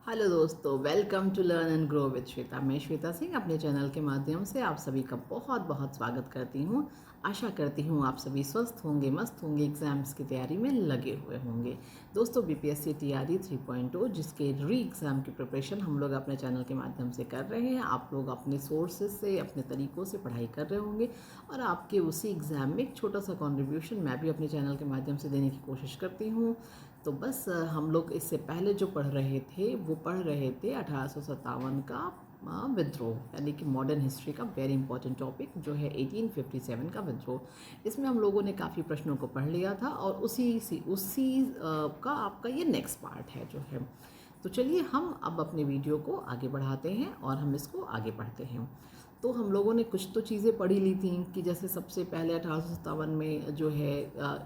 Hello दोस्तों, welcome to learn and grow with Shweta. मैं श्वेता सिंह अपने चैनल के माध्यम से आप सभी का बहुत बहुत स्वागत करती हूँ। आशा करती हूँ आप सभी स्वस्थ होंगे, मस्त होंगे, एग्ज़ाम्स की तैयारी में लगे हुए होंगे। दोस्तों, बीपीएससी टीआरई 3.0 जिसके री एग्ज़ाम की प्रिपरेशन हम लोग अपने चैनल के माध्यम से कर रहे हैं। आप लोग अपने सोर्सेज से, अपने तरीक़ों से पढ़ाई कर रहे होंगे और आपके उसी एग्ज़ाम में एक छोटा सा कॉन्ट्रीब्यूशन मैं भी अपने चैनल के माध्यम से देने की कोशिश करती हूँ। तो बस हम लोग इससे पहले जो पढ़ रहे थे वो पढ़ रहे थे 1857 का विद्रोह, यानी कि मॉडर्न हिस्ट्री का वेरी इंपॉर्टेंट टॉपिक जो है 1857 का विद्रोह। इसमें हम लोगों ने काफ़ी प्रश्नों को पढ़ लिया था और उसी का आपका ये नेक्स्ट पार्ट है जो है। तो चलिए हम अब अपने वीडियो को आगे बढ़ाते हैं और हम इसको आगे पढ़ते हैं। तो हम लोगों ने कुछ तो चीज़ें पढ़ी ली थी कि जैसे सबसे पहले 1857 में जो है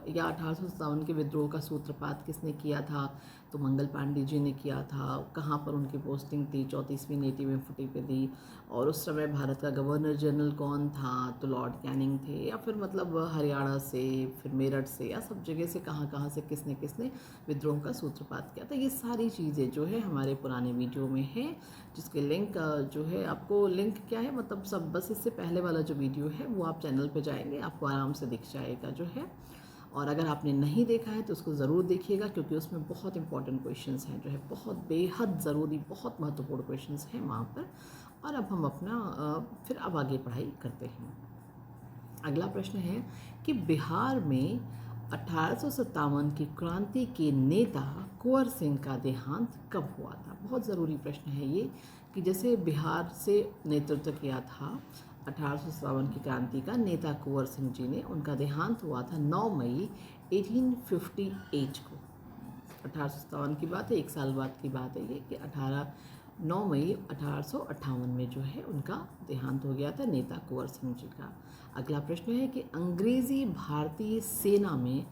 या 1857 के विद्रोह का सूत्रपात किसने किया था, तो मंगल पांडे जी ने किया था। कहाँ पर उनकी पोस्टिंग थी, 34वीं नेटिव इन्फंट्री पे थी। और उस समय भारत का गवर्नर जनरल कौन था, तो लॉर्ड कैनिंग थे, या फिर मतलब हरियाणा से, फिर मेरठ से, या सब जगह से कहाँ कहाँ से किसने किसने विद्रोह का सूत्रपात किया था। ये सारी चीज़ें जो है हमारे पुराने वीडियो में है, जिसके लिंक जो है आपको, लिंक क्या है मतलब सब, बस इससे पहले वाला जो वीडियो है वो आप चैनल पे जाएंगे आपको आराम से दिख जाएगा जो है। और अगर आपने नहीं देखा है तो उसको ज़रूर देखिएगा, क्योंकि उसमें बहुत इंपॉर्टेंट क्वेश्चंस हैं जो है, बहुत बेहद ज़रूरी, बहुत महत्वपूर्ण क्वेश्चंस हैं वहाँ पर। और अब हम अपना फिर अब आगे पढ़ाई करते हैं। अगला प्रश्न है कि बिहार में 1857 की क्रांति के नेता कुंवर सिंह का देहांत कब हुआ था। बहुत ज़रूरी प्रश्न है ये, कि जैसे बिहार से नेतृत्व किया था 1857 की क्रांति का नेता कुंवर सिंह जी ने, उनका देहांत हुआ था 9 मई 1858 को। 1857 की बात है, एक साल बाद की बात है ये, कि 9 मई 1858 में जो है उनका देहांत हो गया था नेता कुंवर सिंह जी का। अगला प्रश्न है कि अंग्रेज़ी भारतीय सेना में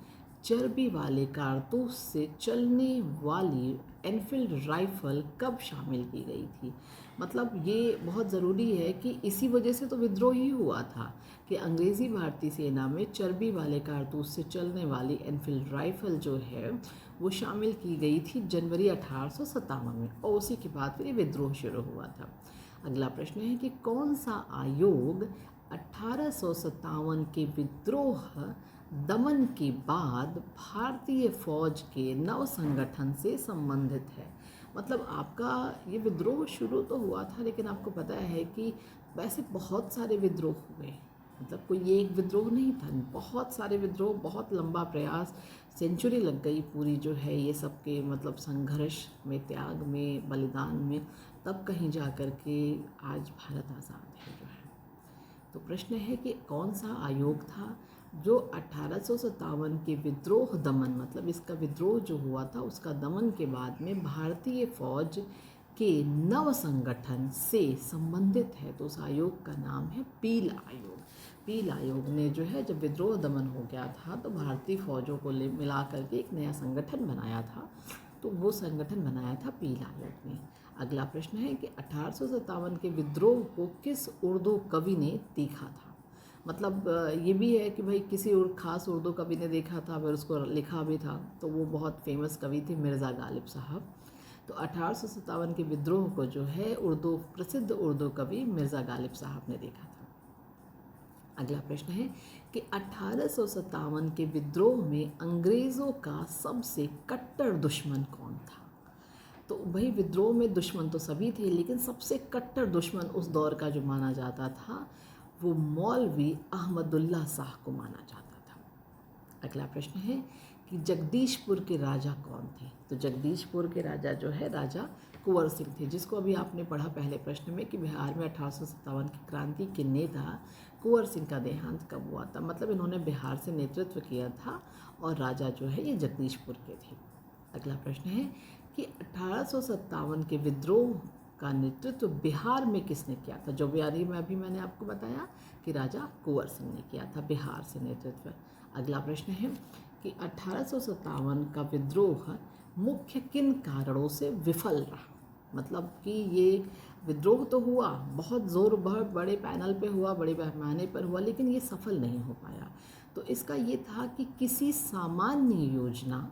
चर्बी वाले कारतूस से चलने वाली एनफील्ड राइफल कब शामिल की गई थी। मतलब ये बहुत ज़रूरी है कि इसी वजह से तो विद्रोह ही हुआ था, कि अंग्रेज़ी भारतीय सेना में चर्बी वाले कारतूस से चलने वाली एनफील्ड राइफल जो है वो शामिल की गई थी जनवरी 1857 में, और उसी के बाद फिर ये विद्रोह शुरू हुआ था। अगला प्रश्न है कि कौन सा आयोग 1857 के विद्रोह दमन के बाद भारतीय फौज के नव संगठन से संबंधित है। मतलब आपका ये विद्रोह शुरू तो हुआ था, लेकिन आपको पता है कि वैसे बहुत सारे विद्रोह हुए, मतलब कोई एक विद्रोह नहीं था, बहुत सारे विद्रोह, बहुत लंबा प्रयास, सेंचुरी लग गई पूरी जो है ये सब के मतलब संघर्ष में, त्याग में, बलिदान में, तब कहीं जा कर के आज भारत आज़ाद है जो है। तो प्रश्न है कि कौन सा आयोग था जो 1857 के विद्रोह दमन, मतलब इसका विद्रोह जो हुआ था उसका दमन के बाद में भारतीय फौज के नव संगठन से संबंधित है। तो उस आयोग का नाम है पील आयोग। पील आयोग ने जो है जब विद्रोह दमन हो गया था तो भारतीय फौजों को मिला करके एक नया संगठन बनाया था, तो वो संगठन बनाया था पील आयोग ने। अगला प्रश्न है कि 1857 के विद्रोह को किस उर्दू कवि ने देखा था। मतलब ये भी है कि भाई किसी खास उर्दू कवि ने देखा था, फिर उसको लिखा भी था, तो वो बहुत फेमस कवि थे मिर्ज़ा गालिब साहब। तो 1857 के विद्रोह को जो है प्रसिद्ध उर्दू कवि मिर्ज़ा गालिब साहब ने देखा था। अगला प्रश्न है कि 1857 के विद्रोह में अंग्रेज़ों का सबसे कट्टर दुश्मन कौन था। तो भाई विद्रोह में दुश्मन तो सभी थे, लेकिन सबसे कट्टर दुश्मन उस दौर का जो माना जाता था वो मौलवी अहमदुल्ला शाह को माना जाता था। अगला प्रश्न है कि जगदीशपुर के राजा कौन थे। तो जगदीशपुर के राजा जो है राजा कुंवर सिंह थे, जिसको अभी आपने पढ़ा पहले प्रश्न में कि बिहार में 1857 की क्रांति के नेता कुंवर सिंह का देहांत कब हुआ था। मतलब इन्होंने बिहार से नेतृत्व किया था और राजा जो है ये जगदीशपुर के थे। अगला प्रश्न है कि 1857 के विद्रोह का नेतृत्व बिहार में किसने किया था। जो बिहारी में अभी मैंने आपको बताया कि राजा कुंवर सिंह ने किया था बिहार से नेतृत्व। अगला प्रश्न है कि 1857 का विद्रोह मुख्य किन कारणों से विफल रहा। मतलब कि ये विद्रोह तो हुआ, बहुत बहुत बड़े पैनल पे हुआ, बड़े पैमाने पर हुआ, लेकिन ये सफल नहीं हो पाया। तो इसका ये था कि किसी सामान्य योजना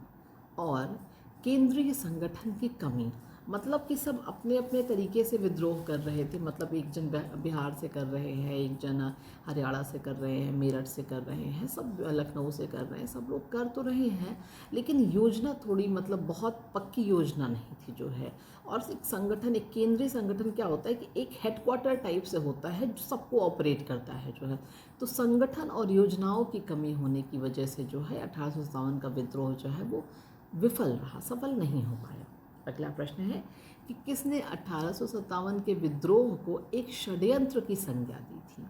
और केंद्रीय संगठन की कमी, मतलब कि सब अपने अपने तरीके से विद्रोह कर रहे थे। मतलब एक जन बिहार से कर रहे हैं, एक जन हरियाणा से कर रहे हैं, मेरठ से कर रहे हैं, सब लखनऊ से कर रहे हैं, सब लोग कर तो रहे हैं, लेकिन योजना थोड़ी मतलब बहुत पक्की योजना नहीं थी जो है। और एक संगठन, एक केंद्रीय संगठन क्या होता है कि एक हेडक्वार्टर टाइप से होता है जो सबको ऑपरेट करता है जो है। तो संगठन और योजनाओं की कमी होने की वजह से जो है 1857 का विद्रोह जो है वो विफल रहा, सफल नहीं हो पाया। अगला प्रश्न है कि किसने 1857 के विद्रोह को एक षड्यंत्र की संज्ञा दी थी।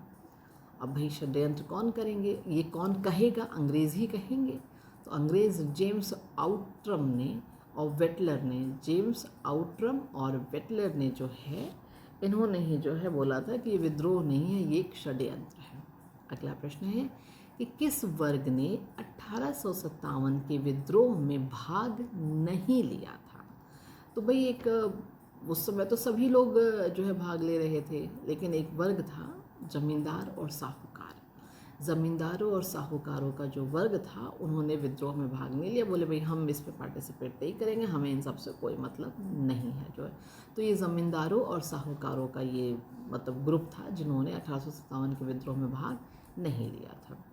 अब भाई षड्यंत्र कौन करेंगे, ये कौन कहेगा, अंग्रेज ही कहेंगे। तो अंग्रेज जेम्स आउट्रम ने और वेटलर ने, जेम्स आउट्रम और वेटलर ने जो है, इन्होंने ही जो है बोला था कि ये विद्रोह नहीं है, ये एक षड्यंत्र है। अगला प्रश्न है कि किस वर्ग ने 1857 के विद्रोह में भाग नहीं लिया था। तो भाई एक उस समय तो सभी लोग जो है भाग ले रहे थे, लेकिन एक वर्ग था जमींदार और साहूकार। ज़मींदारों और साहूकारों का जो वर्ग था उन्होंने विद्रोह में भाग नहीं लिया, बोले भाई हम इस पे पार्टिसिपेट नहीं करेंगे, हमें इन सब से कोई मतलब नहीं है जो है। तो ये ज़मींदारों और साहूकारों का ये मतलब ग्रुप था जिन्होंने 1857 के विद्रोह में भाग नहीं लिया था।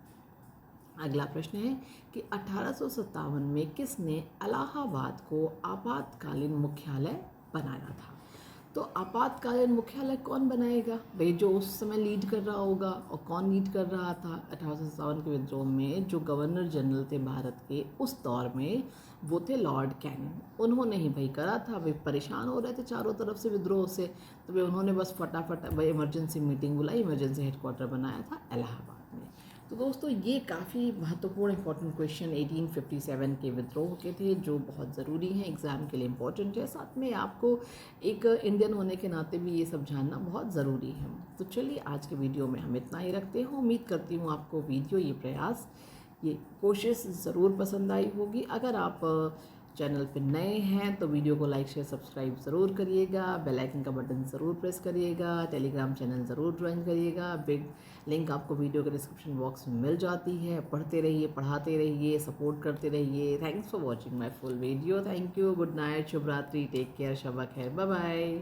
अगला प्रश्न है कि 1857 में किसने इलाहाबाद को आपातकालीन मुख्यालय बनाया था। तो आपातकालीन मुख्यालय कौन बनाएगा भाई, जो उस समय लीड कर रहा होगा। और कौन लीड कर रहा था 1857 के विद्रोह में, जो गवर्नर जनरल थे भारत के उस दौर में, वो थे लॉर्ड कैनिंग। उन्होंने ही भाई करा था। भाई परेशान हो रहे थे चारों तरफ से विद्रोह से, तो भाई उन्होंने बस फटाफट भाई इमरजेंसी मीटिंग बुलाई, इमरजेंसी हेडक्वार्टर बनाया था इलाहाबाद में। तो दोस्तों ये काफ़ी महत्वपूर्ण इंपॉर्टेंट क्वेश्चन 1857 के विद्रोह के थे, जो बहुत ज़रूरी हैं, एग्ज़ाम के लिए इम्पोर्टेंट है। साथ में आपको एक इंडियन होने के नाते भी ये सब जानना बहुत ज़रूरी है। तो चलिए आज के वीडियो में हम इतना ही रखते हैं। उम्मीद करती हूँ आपको वीडियो, ये प्रयास, ये कोशिश ज़रूर पसंद आई होगी। अगर आप चैनल पे नए हैं तो वीडियो को लाइक शेयर सब्सक्राइब ज़रूर करिएगा, बेल आइकन का बटन ज़रूर प्रेस करिएगा, टेलीग्राम चैनल ज़रूर ज्वाइन करिएगा। बिग लिंक आपको वीडियो के डिस्क्रिप्शन बॉक्स में मिल जाती है। पढ़ते रहिए, पढ़ाते रहिए, सपोर्ट करते रहिए। Thanks for watching my full video. Thank you, good night, शुभ रात्रि, टेक केयर, शबा खैर, बाय बाय।